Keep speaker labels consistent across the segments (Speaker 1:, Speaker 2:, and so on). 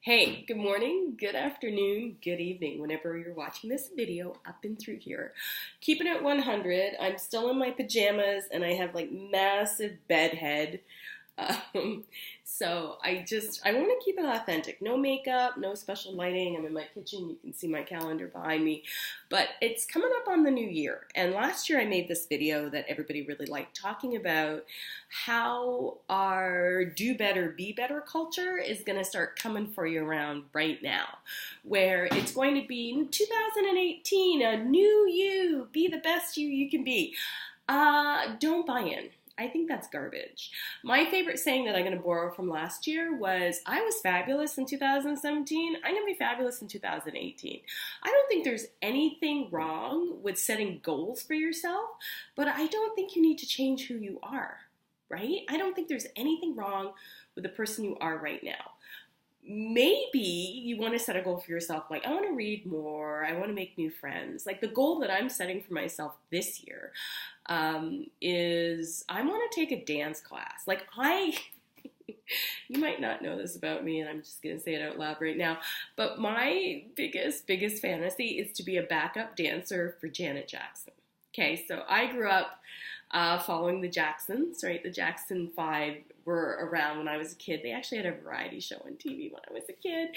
Speaker 1: Hey, good morning, good afternoon, good evening, whenever you're watching this video up and through here. Keeping it 100, I'm still in my pajamas and I have like massive bed head. Um, so I want to keep it authentic. No makeup, no special lighting. I'm in my kitchen. You can see my calendar behind me. But it's coming up on the new year. And last year I made this video that everybody really liked, talking about how our do better, be better culture is going to start coming for you around right now. Where it's going to be 2018, a new you, be the best you can be. Don't buy in. I think that's garbage. My favorite saying that I'm going to borrow from last year was, I was fabulous in 2017. I'm going to be fabulous in 2018. I don't think there's anything wrong with setting goals for yourself, but I don't think you need to change who you are, right? I don't think there's anything wrong with the person you are right now. Maybe you want to set a goal for yourself, like, I want to read more, I want to make new friends. Like the goal that I'm setting for myself this year is I want to take a dance class. You might not know this about me, and I'm just going to say it out loud right now, but my biggest fantasy is to be a backup dancer for Janet Jackson. Okay, so I grew up following the Jacksons, right? The Jackson 5 were around when I was a kid. They actually had a variety show on TV when I was a kid.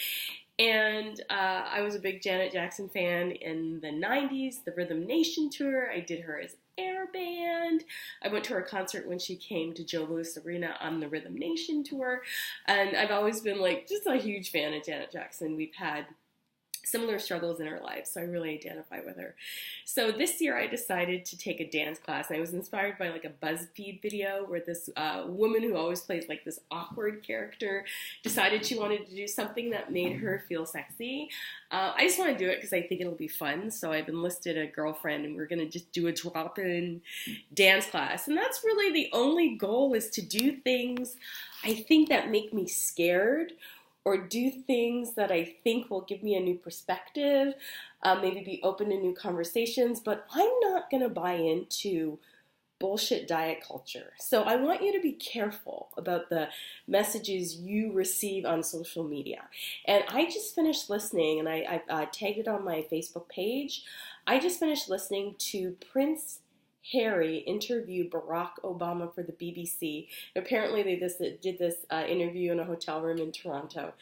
Speaker 1: And I was a big Janet Jackson fan in the 90s, the Rhythm Nation tour. I did her as air band. I went to her concert when she came to Joe Louis Arena on the Rhythm Nation tour. And I've always been just a huge fan of Janet Jackson. We've had similar struggles in her life, so I really identify with her. So this year I decided to take a dance class, and I was inspired by a BuzzFeed video where this woman who always plays this awkward character decided she wanted to do something that made her feel sexy. I just want to do it because I think it'll be fun, so I've enlisted a girlfriend and we're going to just do a drop-in dance class, and that's really the only goal, is to do things I think that make me scared, or do things that I think will give me a new perspective, maybe be open to new conversations, but I'm not going to buy into bullshit diet culture. So I want you to be careful about the messages you receive on social media. And I just finished listening, and I tagged it on my Facebook page. I just finished listening to Prince Harry interviewed Barack Obama for the BBC. Apparently they did this interview in a hotel room in Toronto.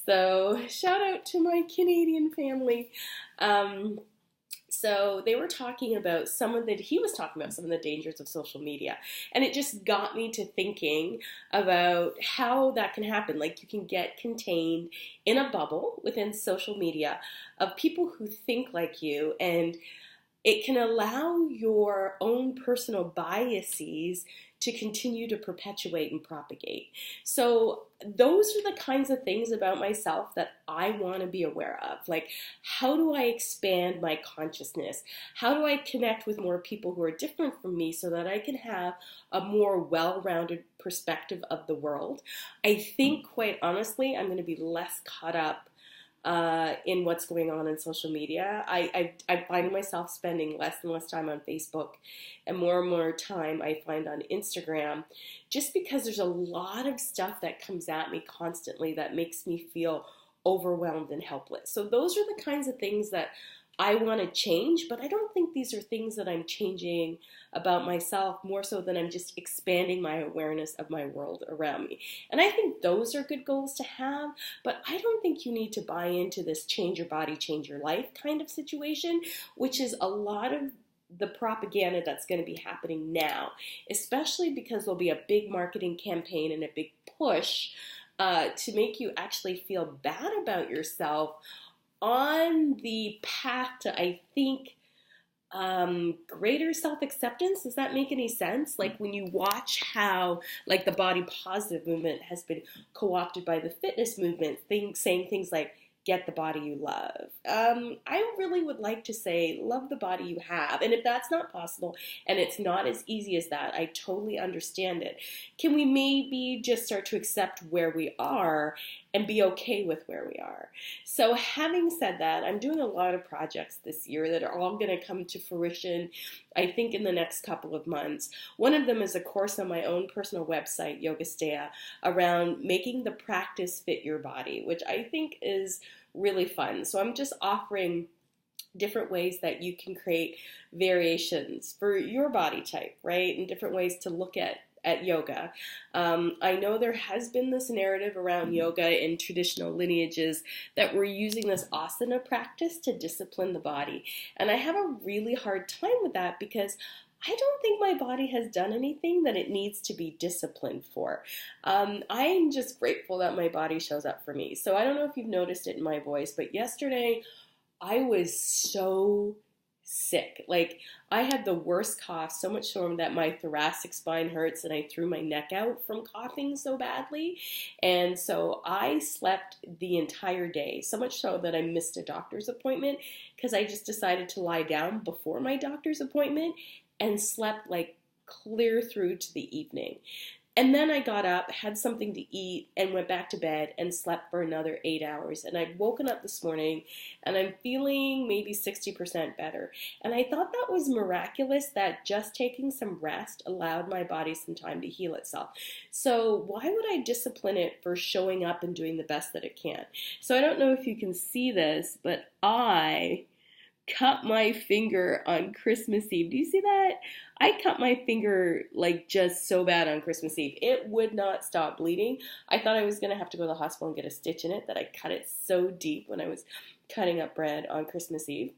Speaker 1: So shout out to my Canadian family. So they were talking about he was talking about some of the dangers of social media. And it just got me to thinking about how that can happen. You can get contained in a bubble within social media of people who think like you, and it can allow your own personal biases to continue to perpetuate and propagate. So those are the kinds of things about myself that I want to be aware of. How do I expand my consciousness? How do I connect with more people who are different from me so that I can have a more well-rounded perspective of the world? I think, quite honestly, I'm going to be less caught up in what's going on in social media. I find myself spending less and less time on Facebook and more time I find on Instagram, just because there's a lot of stuff that comes at me constantly that makes me feel overwhelmed and helpless. So those are the kinds of things that I want to change, but I don't think these are things that I'm changing about myself, more so than I'm just expanding my awareness of my world around me. And I think those are good goals to have, but I don't think you need to buy into this change your body, change your life kind of situation, which is a lot of the propaganda that's going to be happening now, especially because there'll be a big marketing campaign and a big push to make you actually feel bad about yourself on the path to, I think, greater self-acceptance. Does that make any sense? When you watch how the body positive movement has been co-opted by the fitness movement, saying things like, get the body you love. I really would like to say, love the body you have. And if that's not possible, and it's not as easy as that, I totally understand it. Can we maybe just start to accept where we are and be okay with where we are. So having said that, I'm doing a lot of projects this year that are all going to come to fruition, I think, in the next couple of months. One of them is a course on my own personal website, Yogastea, around making the practice fit your body, which I think is really fun. So I'm just offering different ways that you can create variations for your body type, right? And different ways to look at yoga. I know there has been this narrative around yoga in traditional lineages that we're using this asana practice to discipline the body. And I have a really hard time with that because I don't think my body has done anything that it needs to be disciplined for. I'm just grateful that my body shows up for me. So I don't know if you've noticed it in my voice, but yesterday I was so sick. Like, I had the worst cough, so much so that my thoracic spine hurts and I threw my neck out from coughing so badly. And so I slept the entire day, so much so that I missed a doctor's appointment because I just decided to lie down before my doctor's appointment and slept like clear through to the evening. And then I got up, had something to eat, and went back to bed and slept for another 8 hours. And I'd woken up this morning, and I'm feeling maybe 60% better. And I thought that was miraculous that just taking some rest allowed my body some time to heal itself. So why would I discipline it for showing up and doing the best that it can? So I don't know if you can see this, but I cut my finger on Christmas Eve. Do you see that? I cut my finger like just so bad on Christmas Eve. It would not stop bleeding. I thought I was going to have to go to the hospital and get a stitch in it, that I cut it so deep when I was cutting up bread on Christmas Eve.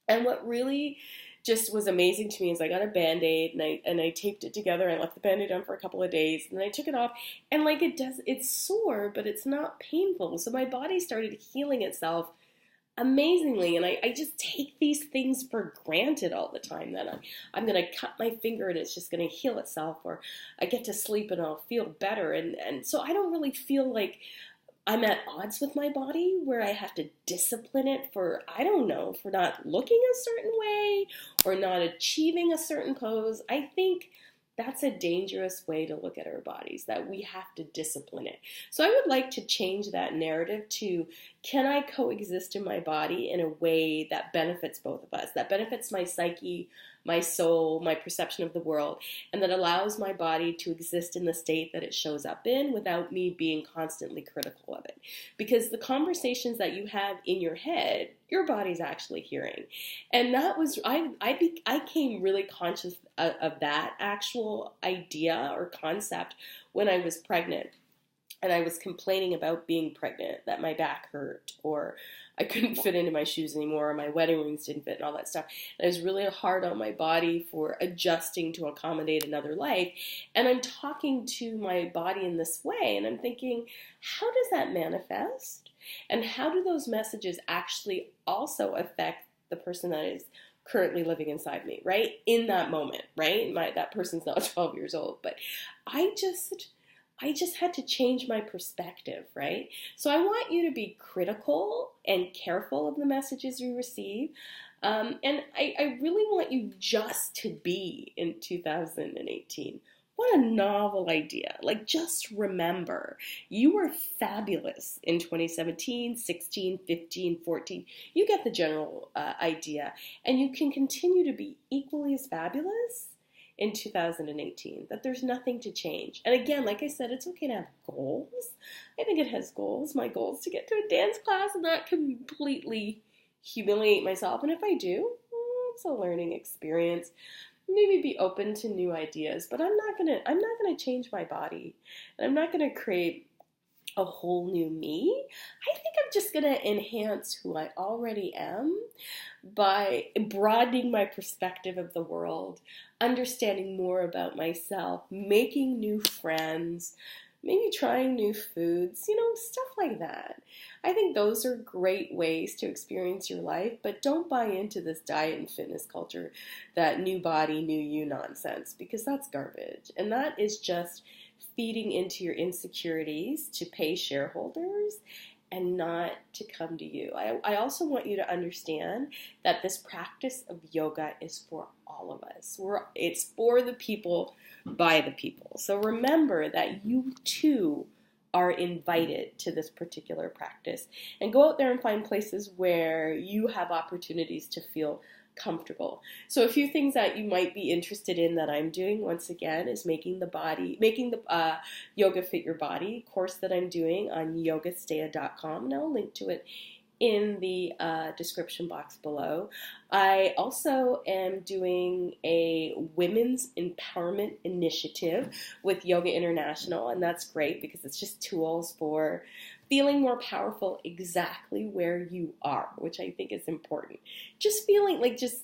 Speaker 1: And what really just was amazing to me is I got a Band-Aid and I taped it together. I left the Band-Aid on for a couple of days and then I took it off, and like it's sore, but it's not painful. So my body started healing itself amazingly, and I just take these things for granted all the time, that I'm going to cut my finger and it's just going to heal itself, or I get to sleep and I'll feel better, and so I don't really feel like I'm at odds with my body where I have to discipline it for, I don't know, for not looking a certain way or not achieving a certain pose. I think that's a dangerous way to look at our bodies, that we have to discipline it. So I would like to change that narrative to, can I coexist in my body in a way that benefits both of us, that benefits my psyche, my soul, my perception of the world, and that allows my body to exist in the state that it shows up in without me being constantly critical of it. Because the conversations that you have in your head, your body's actually hearing. And that was, I came really conscious of that actual idea or concept when I was pregnant. And I was complaining about being pregnant, that my back hurt, or I couldn't fit into my shoes anymore, or my wedding rings didn't fit, and all that stuff. And I was really hard on my body for adjusting to accommodate another life. And I'm talking to my body in this way, and I'm thinking, how does that manifest? And how do those messages actually also affect the person that is currently living inside me, right? In that moment, right? That person's not 12 years old, but I just had to change my perspective, right? So I want you to be critical and careful of the messages you receive. And I really want you just to be in 2018. What a novel idea. Like, just remember, you were fabulous in 2017, 16, 15, 14. You get the general idea. And you can continue to be equally as fabulous in 2018, that there's nothing to change. And again, like I said, it's okay to have goals. I think it has goals. My goal is to get to a dance class and not completely humiliate myself. And if I do, it's a learning experience. Maybe be open to new ideas, but I'm not gonna change my body, and I'm not gonna create a whole new me. I think I'm just gonna enhance who I already am by broadening my perspective of the world, understanding more about myself, making new friends, maybe trying new foods, stuff like that. I think those are great ways to experience your life, but don't buy into this diet and fitness culture, that new body, new you nonsense, because that's garbage. And that is just feeding into your insecurities to pay shareholders and not to come to you. I also want you to understand that this practice of yoga is for all of us. It's for the people, by the people. So remember that you too are invited to this particular practice. And go out there and find places where you have opportunities to feel comfortable. So a few things that you might be interested in that I'm doing, once again, is making the Yoga Fit Your Body course that I'm doing on yogastea.com, and I'll link to it in the description box below. I also am doing a women's empowerment initiative with Yoga International, and that's great because it's just tools for feeling more powerful exactly where you are, which I think is important. Just feeling like just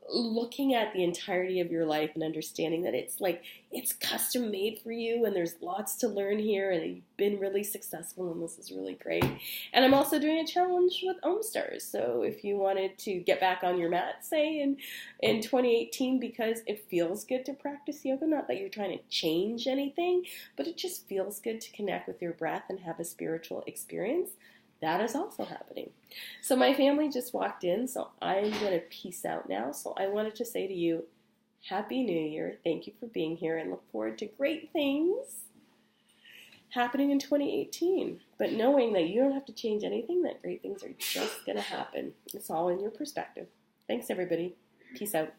Speaker 1: looking at the entirety of your life and understanding that it's custom made for you, and there's lots to learn here, and you've been really successful, and this is really great. And I'm also doing a challenge with OmStars. So if you wanted to get back on your mat, say in 2018, because it feels good to practice yoga, not that you're trying to change anything, but it just feels good to connect with your breath and have a spiritual experience, that is also happening. So my family just walked in, so I'm going to peace out now. So I wanted to say to you, Happy New Year. Thank you for being here, and look forward to great things happening in 2018. But knowing that you don't have to change anything, that great things are just going to happen. It's all in your perspective. Thanks, everybody. Peace out.